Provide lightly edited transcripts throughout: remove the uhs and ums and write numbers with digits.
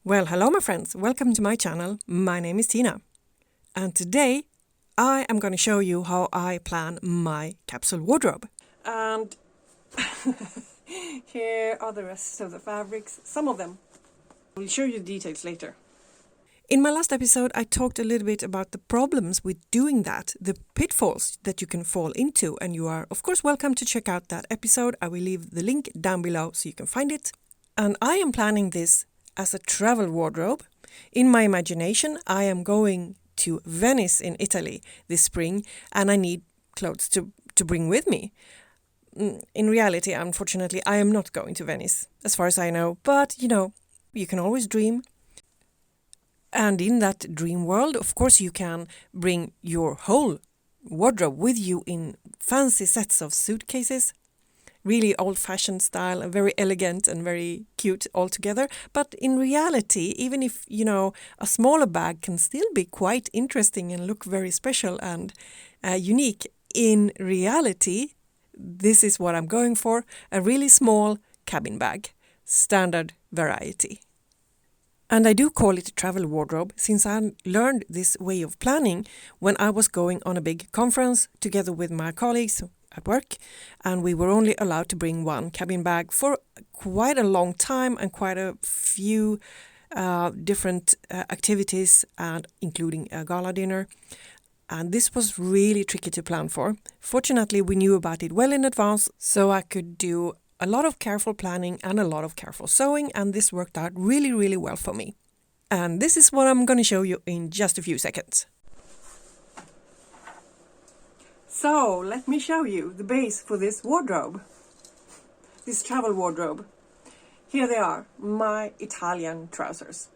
Well, hello my friends, welcome to my channel. My name is Tina and today I am going to show you how I plan my capsule wardrobe. And here are the rest of the fabrics, some of them. I will show you the details later. In my last episode I talked a little bit about the problems with doing that, the pitfalls that you can fall into, and you are of course welcome to check out that episode. I will leave the link down below so you can find it. And I am planning this as a travel wardrobe. In my imagination, I am going to Venice in Italy this spring and I need clothes to bring with me. In reality, unfortunately, I am not going to Venice, as far as I know. But, you can always dream. And in that dream world, of course, you can bring your whole wardrobe with you in fancy sets of suitcases. Really old-fashioned style, very elegant and very cute altogether. But in reality, even if, a smaller bag can still be quite interesting and look very special and unique, in reality, this is what I'm going for, a really small cabin bag, standard variety. And I do call it a travel wardrobe since I learned this way of planning when I was going on a big conference together with my colleagues at work, and we were only allowed to bring one cabin bag for quite a long time and quite a few different activities, and including a gala dinner. And this was really tricky to plan for. Fortunately, we knew about it well in advance, so I could do a lot of careful planning and a lot of careful sewing, and this worked out really, really well for me. And this is what I'm going to show you in just a few seconds. So, let me show you the base for this wardrobe, this travel wardrobe. Here they are, my Italian trousers.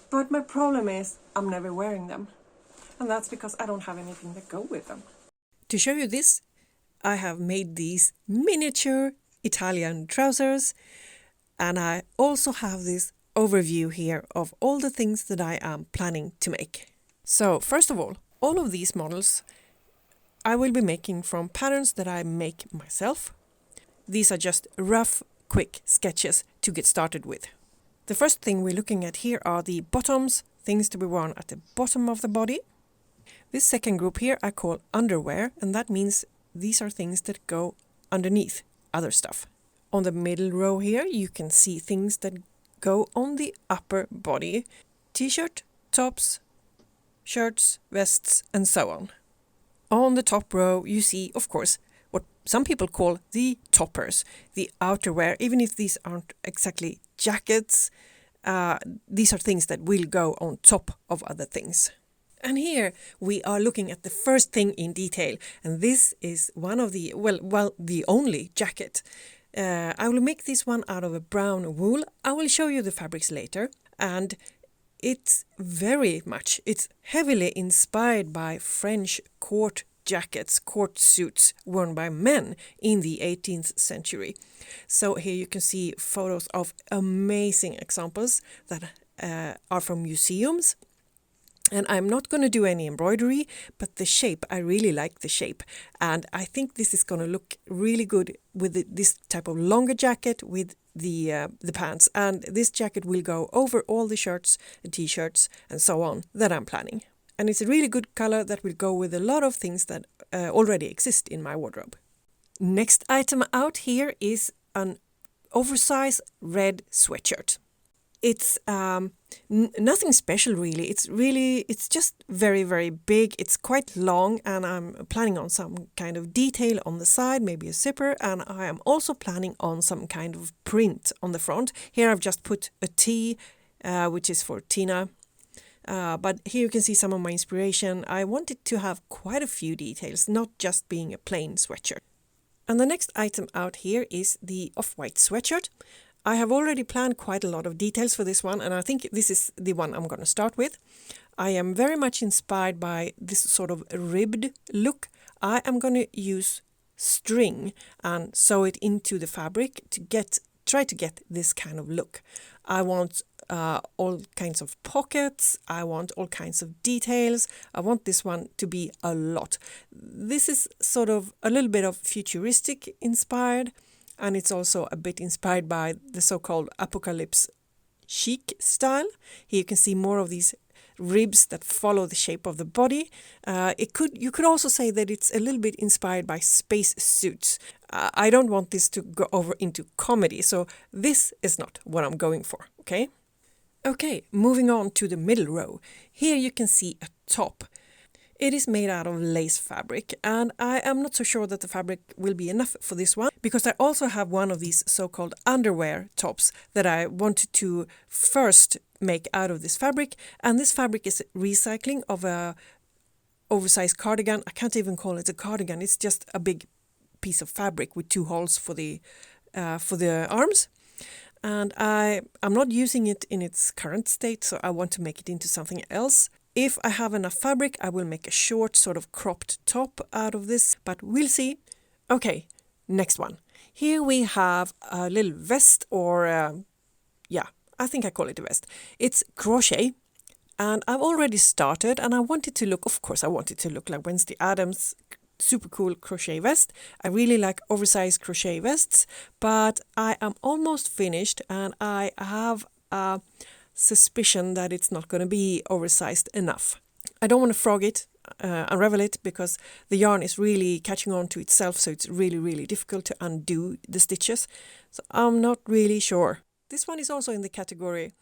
But my problem is I'm never wearing them. And that's because I don't have anything that go with them. To show you this, I have made these miniature Italian trousers, and I also have this overview here of all the things that I am planning to make. So first of all of these models I will be making from patterns that I make myself. These are just rough, quick sketches to get started with. The first thing we're looking at here are the bottoms, things to be worn at the bottom of the body. This second group here I call underwear, and that means these are things that go underneath other stuff. On the middle row here you can see things that go on the upper body: t-shirt, tops, shirts, vests, and so on. On the top row you see, of course, what some people call the toppers, the outerwear. Even if these aren't exactly jackets, these are things that will go on top of other things. And here we are looking at the first thing in detail, and this is one of the, the only jacket. I will make this one out of a brown wool. I will show you the fabrics later, and it's heavily inspired by French court jackets, court suits worn by men in the 18th century. So here you can see photos of amazing examples that are from museums. And I'm not going to do any embroidery, but the shape, I really like the shape. And I think this is going to look really good with this type of longer jacket with the pants. And this jacket will go over all the shirts and t-shirts and so on that I'm planning. And it's a really good color that will go with a lot of things that already exist in my wardrobe. Next item out here is an oversized red sweatshirt. It's nothing special really. It's just very, very big. It's quite long, and I'm planning on some kind of detail on the side, maybe a zipper, and I am also planning on some kind of print on the front. Here I've just put a T, which is for Tina. But here you can see some of my inspiration. I wanted to have quite a few details, not just being a plain sweatshirt. And the next item out here is the off-white sweatshirt. I have already planned quite a lot of details for this one, and I think this is the one I'm going to start with. I am very much inspired by this sort of ribbed look. I am going to use string and sew it into the fabric to try to get this kind of look. I want all kinds of pockets. I want all kinds of details. I want this one to be a lot. This is sort of a little bit of futuristic inspired. and it's also a bit inspired by the so-called apocalypse chic style. Here you can see more of these ribs that follow the shape of the body. You could also say that it's a little bit inspired by space suits. I don't want this to go over into comedy, so this is not what I'm going for, okay? Okay, moving on to the middle row. Here you can see a top. It is made out of lace fabric, and I am not so sure that the fabric will be enough for this one, because I also have one of these so-called underwear tops that I wanted to first make out of this fabric, and this fabric is recycling of a oversized cardigan. I can't even call it a cardigan, it's just a big piece of fabric with 2 holes for the arms. And I'm not using it in its current state, so I want to make it into something else. If I have enough fabric, I will make a short sort of cropped top out of this, but we'll see. Okay, next one. Here we have a little vest, or I think I call it a vest. It's crochet, and I've already started, and I wanted to look like Wednesday Addams' super cool crochet vest. I really like oversized crochet vests, but I am almost finished, and I have a suspicion that it's not going to be oversized enough. I don't want to frog it, unravel it, because the yarn is really catching on to itself, so it's really, really difficult to undo the stitches. So I'm not really sure. This one is also in the category.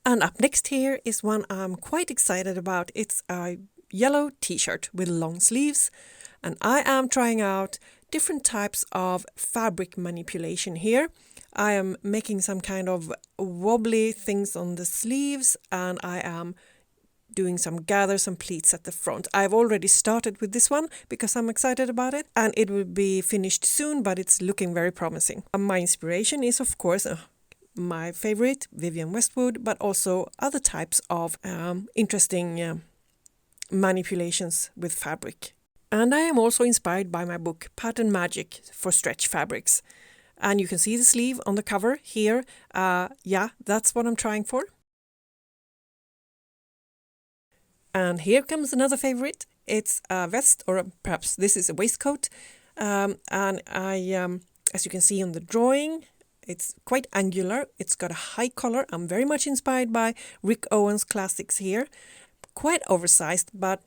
And up next here is one I'm quite excited about. It's a yellow t-shirt with long sleeves, and I am trying out different types of fabric manipulation here. I am making some kind of wobbly things on the sleeves, and I am doing some gathers and pleats at the front. I've already started with this one because I'm excited about it, and it will be finished soon, but it's looking very promising. My inspiration is, of course, my favorite, Vivienne Westwood, but also other types of interesting manipulations with fabric. And I am also inspired by my book Pattern Magic for Stretch Fabrics. And you can see the sleeve on the cover here. That's what I'm trying for. And here comes another favorite. It's a vest, or perhaps this is a waistcoat. And I, as you can see on the drawing, it's quite angular. It's got a high collar. I'm very much inspired by Rick Owens classics here. Quite oversized, but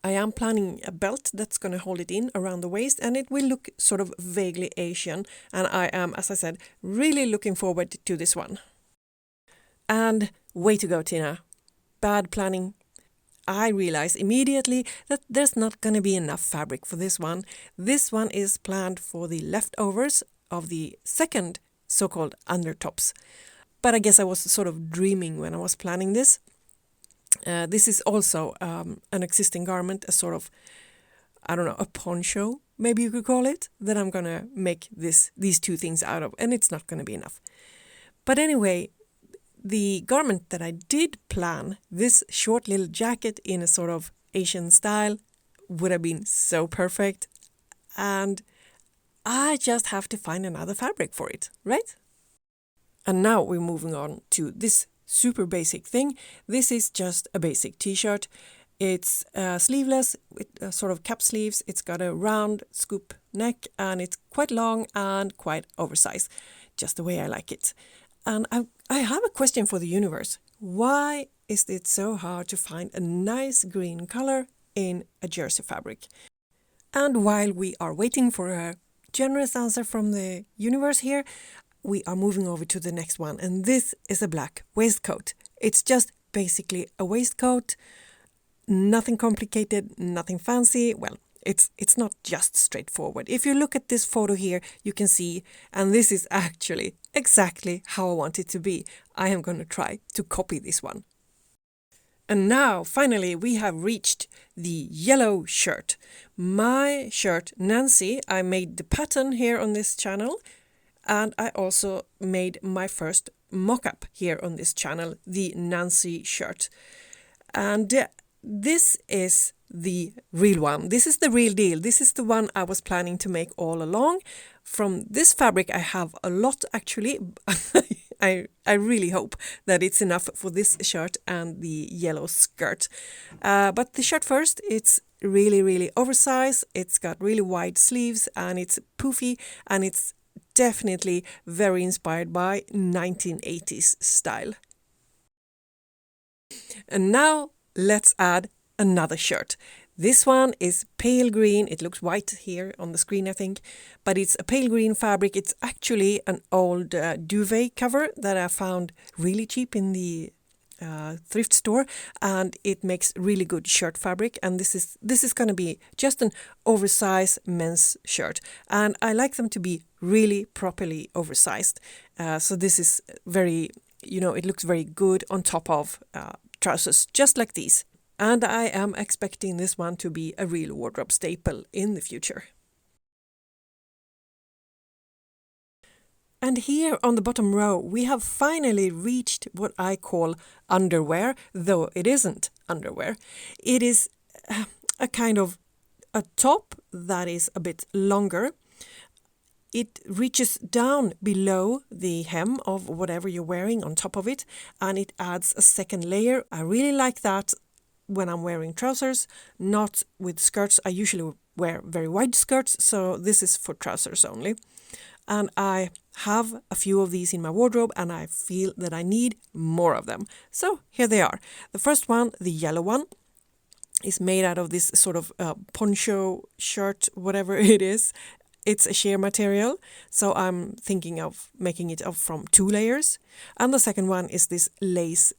I am planning a belt that's going to hold it in around the waist, and it will look sort of vaguely Asian. And I am, as I said, really looking forward to this one. And way to go, Tina. Bad planning. I realize immediately that there's not going to be enough fabric for this one. This one is planned for the leftovers of the second so-called undertops. But I guess I was sort of dreaming when I was planning this. This is also an existing garment, a sort of, a poncho, maybe you could call it, that I'm going to make these 2 things out of, and it's not going to be enough. But anyway, the garment that I did plan, this short little jacket in a sort of Asian style, would have been so perfect, and I just have to find another fabric for it, right? And now we're moving on to this super basic thing. This is just a basic t-shirt. It's sleeveless with sort of cap sleeves. It's got a round scoop neck, and it's quite long and quite oversized, just the way I like it. And I have a question for the universe. Why is it so hard to find a nice green color in a jersey fabric? And while we are waiting for a generous answer from the universe here, we are moving over to the next one, and this is a black waistcoat. It's just basically a waistcoat, nothing complicated, nothing fancy. Well, it's not just straightforward. If you look at this photo here, you can see, and this is actually exactly how I want it to be. I am going to try to copy this one. And now, finally, we have reached the yellow shirt. My shirt, Nancy, I made the pattern here on this channel, and I also made my first mock-up here on this channel, the Nancy shirt. And this is the real one. This is the real deal. This is the one I was planning to make all along. From this fabric I have a lot, actually. I really hope that it's enough for this shirt and the yellow skirt. But the shirt first, it's really, really oversized. It's got really wide sleeves, and it's poofy, and it's definitely very inspired by 1980s style. And now let's add another shirt. This one is pale green. It looks white here on the screen, I think, but it's a pale green fabric. It's actually an old duvet cover that I found really cheap in the thrift store, and it makes really good shirt fabric. And this is going to be just an oversized men's shirt, and I like them to be really properly oversized. So this is very, it looks very good on top of trousers just like these. And I am expecting this one to be a real wardrobe staple in the future. And here on the bottom row, we have finally reached what I call underwear, though it isn't underwear. It is a kind of a top that is a bit longer. It reaches down below the hem of whatever you're wearing on top of it, and it adds a second layer. I really like that when I'm wearing trousers, not with skirts. I usually wear very wide skirts, so this is for trousers only. And I have a few of these in my wardrobe, and I feel that I need more of them. So here they are. The first one, the yellow one, is made out of this sort of poncho shirt, whatever it is. It's a sheer material, so I'm thinking of making it up from 2 layers. And the second one is this lace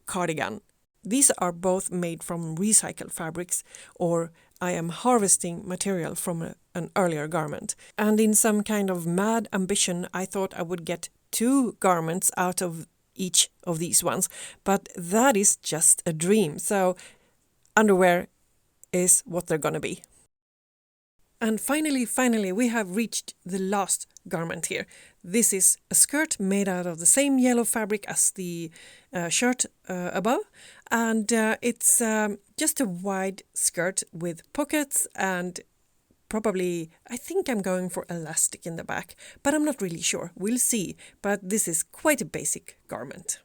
cardigan. These are both made from recycled fabrics, or I am harvesting material from an earlier garment. And in some kind of mad ambition, I thought I would get 2 garments out of each of these ones. But that is just a dream. So underwear is what they're going to be. And finally, we have reached the last garment here. This is a skirt made out of the same yellow fabric as the shirt above. And it's just a wide skirt with pockets, and probably, I think I'm going for elastic in the back, but I'm not really sure. We'll see. But this is quite a basic garment.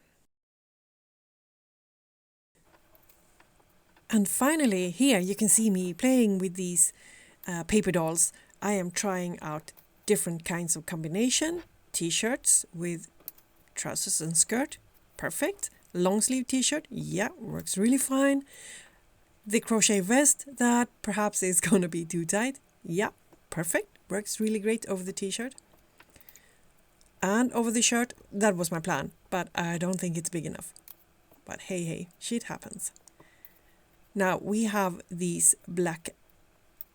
And finally, here you can see me playing with these paper dolls. I am trying out different kinds of combination. T-shirts with trousers and skirt. Perfect. Long sleeve t-shirt. Yeah, works really fine. The crochet vest that perhaps is going to be too tight. Yeah, perfect. Works really great over the t-shirt. And over the shirt, that was my plan. But I don't think it's big enough. But hey, shit happens. Now we have these black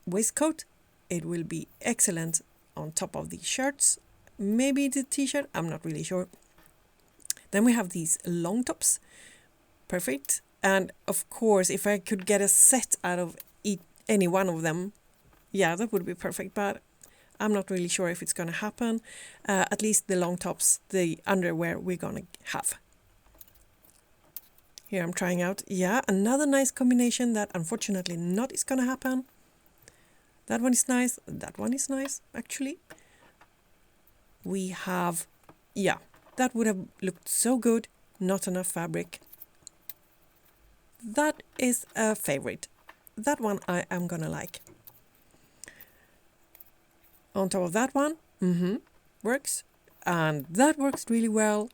waistcoat. It will be excellent on top of these shirts. Maybe the t-shirt, I'm not really sure. Then we have these long tops. Perfect. And of course, if I could get a set out of any one of them, yeah, that would be perfect. But I'm not really sure if it's going to happen. At least the long tops, the underwear we're going to have. Here I'm trying out, yeah, another nice combination that unfortunately not is going to happen. That one is nice. That one is nice, actually. We have, yeah, that would have looked so good. Not enough fabric. That is a favorite. That one I am going to like. On top of that one, works. And that works really well.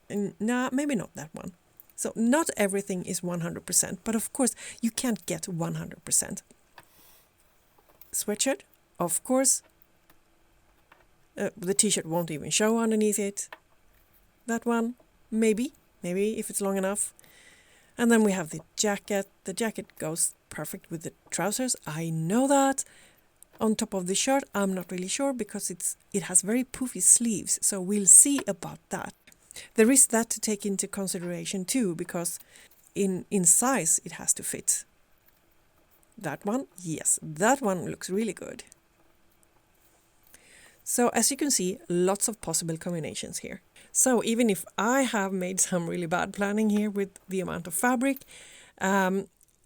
Nah, maybe not that one. So not everything is 100%, but of course you can't get 100%. Sweatshirt, of course. The t-shirt won't even show underneath it. That one, maybe if it's long enough. And then we have the jacket. The jacket goes perfect with the trousers. I know that. On top of the shirt, I'm not really sure because it has very poofy sleeves. So we'll see about that. There is that to take into consideration too, because in size it has to fit. That one, yes, that one looks really good. So as you can see, lots of possible combinations here. So even if I have made some really bad planning here with the amount of fabric,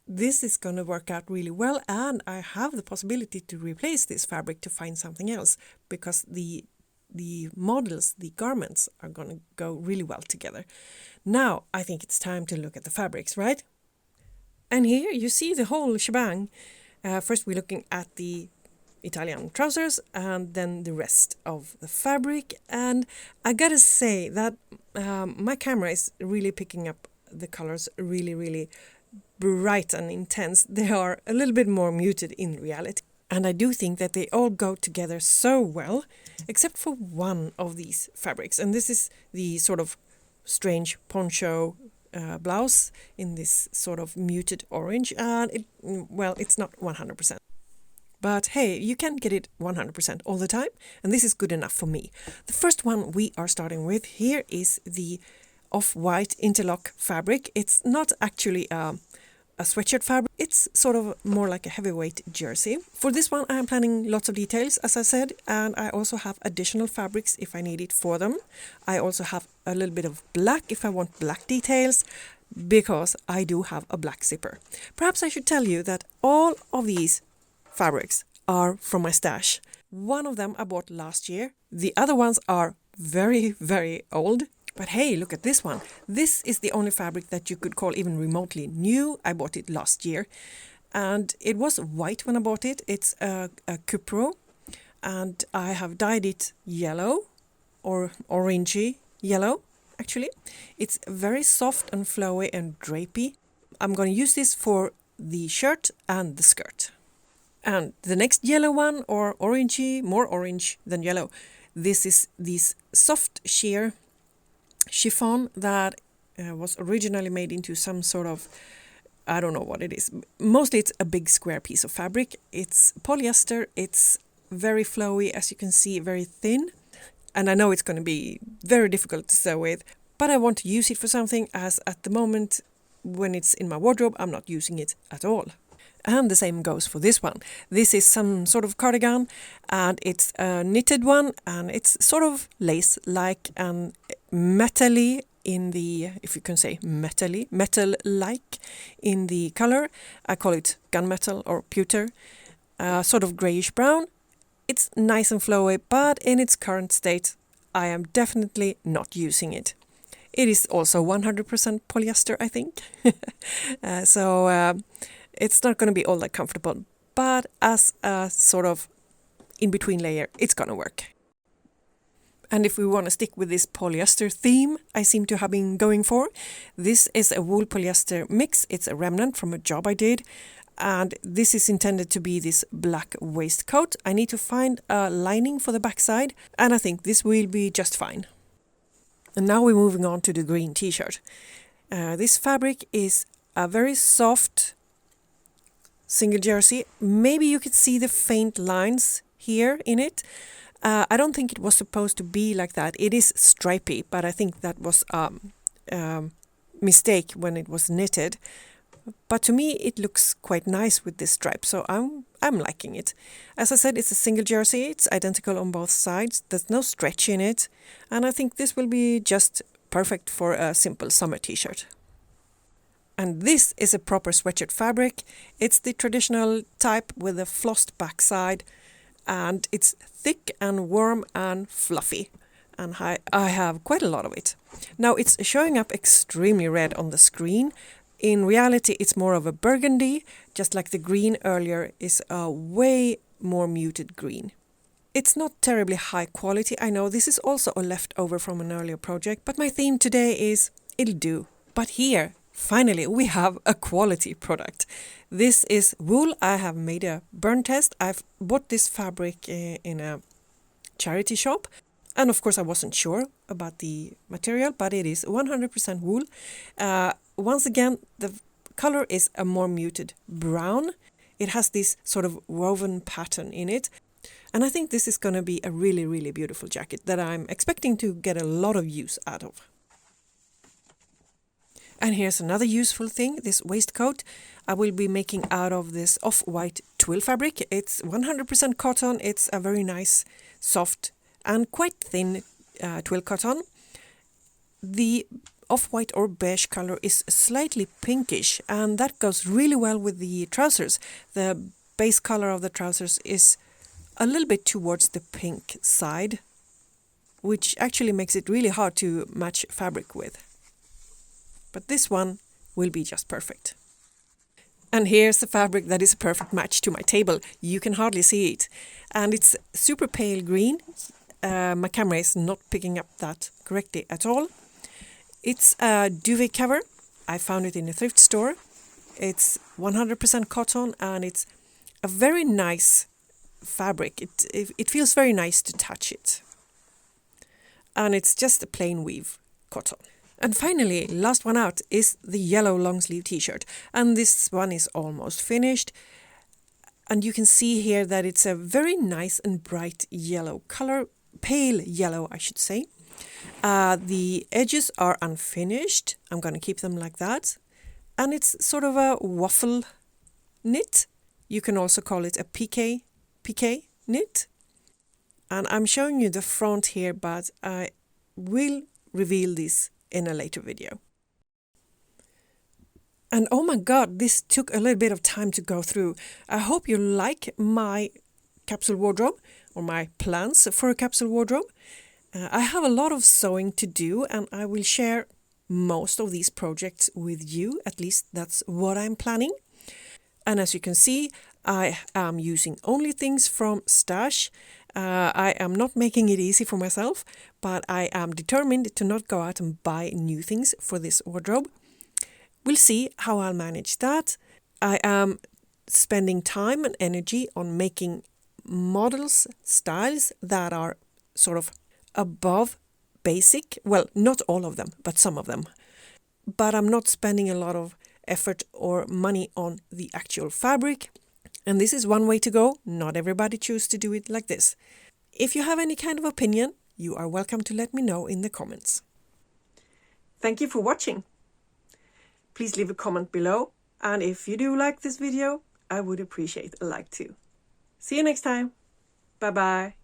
this is going to work out really well, and I have the possibility to replace this fabric to find something else, because the models, the garments are going to go really well together. Now I think it's time to look at the fabrics, right? And here you see the whole shebang. First we're looking at the Italian trousers and then the rest of the fabric. And I gotta say that my camera is really picking up the colors really bright and intense. They are a little bit more muted in reality. And I do think that they all go together so well, except for one of these fabrics. And this is the sort of strange poncho blouse in this sort of muted orange. And it's not 100%. But hey, you can get it 100% all the time. And this is good enough for me. The first one we are starting with here is the off-white interlock fabric. It's not actually a sweatshirt fabric. It's sort of more like a heavyweight jersey. For this one I am planning lots of details, as I said, and I also have additional fabrics if I need it for them. I also have a little bit of black if I want black details, because I do have a black zipper. Perhaps I should tell you that all of these fabrics are from my stash. One of them I bought last year. The other ones are very old. But hey, look at this one. This is the only fabric that you could call even remotely new. I bought it last year. And it was white when I bought it. It's a cupro. And I have dyed it yellow or orangey yellow, actually. It's very soft and flowy and drapey. I'm going to use this for the shirt and the skirt. And the next yellow one, or orangey, more orange than yellow. This is this soft sheer chiffon that was originally made into some sort of, I don't know what it is. Mostly it's a big square piece of fabric. It's polyester. It's very flowy, as you can see, very thin. And I know it's going to be very difficult to sew with, but I want to use it for something, as at the moment when it's in my wardrobe, I'm not using it at all. And the same goes for this one. This is some sort of cardigan, and it's a knitted one, and it's sort of lace-like and metal-y in the, if you can say metal-y, metal-like in the color. I call it gunmetal or pewter, sort of grayish brown. It's nice and flowy, but in its current state, I am definitely not using it. It is also 100% polyester, I think. It's not going to be all that comfortable, but as a sort of in-between layer, it's going to work. And if we want to stick with this polyester theme I seem to have been going for, this is a wool polyester mix. It's a remnant from a job I did, and this is intended to be this black waistcoat. I need to find a lining for the backside, and I think this will be just fine. And now we're moving on to the green t-shirt. This fabric is a very soft single jersey. Maybe you could see the faint lines here in it. I don't think it was supposed to be like that. It is stripy, but I think that was a mistake when it was knitted. But to me, it looks quite nice with this stripe, so I'm liking it. As I said, it's a single jersey. It's identical on both sides. There's no stretch in it, and I think this will be just perfect for a simple summer t-shirt. And this is a proper sweatshirt fabric. It's the traditional type with a flossed backside, and it's thick and warm and fluffy. And I have quite a lot of it. Now it's showing up extremely red on the screen. In reality, it's more of a burgundy, just like the green earlier is a way more muted green. It's not terribly high quality. I know this is also a leftover from an earlier project, but my theme today is it'll do. But here, finally, we have a quality product. This is wool. I have made a burn test. I've bought this fabric in a charity shop. And of course, I wasn't sure about the material, but it is 100% wool. Once again, the color is a more muted brown. It has this sort of woven pattern in it. And I think this is going to be a really, really beautiful jacket that I'm expecting to get a lot of use out of. And here's another useful thing, this waistcoat. I will be making out of this off-white twill fabric. It's 100% cotton. It's a very nice, soft and quite thin twill cotton. The off-white or beige color is slightly pinkish, and that goes really well with the trousers. The base color of the trousers is a little bit towards the pink side, which actually makes it really hard to match fabric with. But this one will be just perfect. And here's the fabric that is a perfect match to my table. You can hardly see it. And it's super pale green. My camera is not picking up that correctly at all. It's a duvet cover. I found it in a thrift store. It's 100% cotton and it's a very nice fabric. It feels very nice to touch it. And it's just a plain weave cotton. And finally, last one out is the yellow long sleeve t-shirt. And this one is almost finished. And you can see here that it's a very nice and bright yellow color, pale yellow, I should say. The edges are unfinished. I'm going to keep them like that. And it's sort of a waffle knit. You can also call it a piqué knit. And I'm showing you the front here, but I will reveal this in a later video. And oh my god, this took a little bit of time to go through. I hope you like my capsule wardrobe or my plans for a capsule wardrobe. I have a lot of sewing to do and I will share most of these projects with you. At least that's what I'm planning. And as you can see, I am using only things from Stash. I am not making it easy for myself, but I am determined to not go out and buy new things for this wardrobe. We'll see how I'll manage that. I am spending time and energy on making models, styles that are sort of above basic. Well, not all of them, but some of them. But I'm not spending a lot of effort or money on the actual fabric. And this is one way to go. Not everybody chooses to do it like this. If you have any kind of opinion, you are welcome to let me know in the comments. Thank you for watching. Please leave a comment below. And if you do like this video, I would appreciate a like too. See you next time. Bye bye.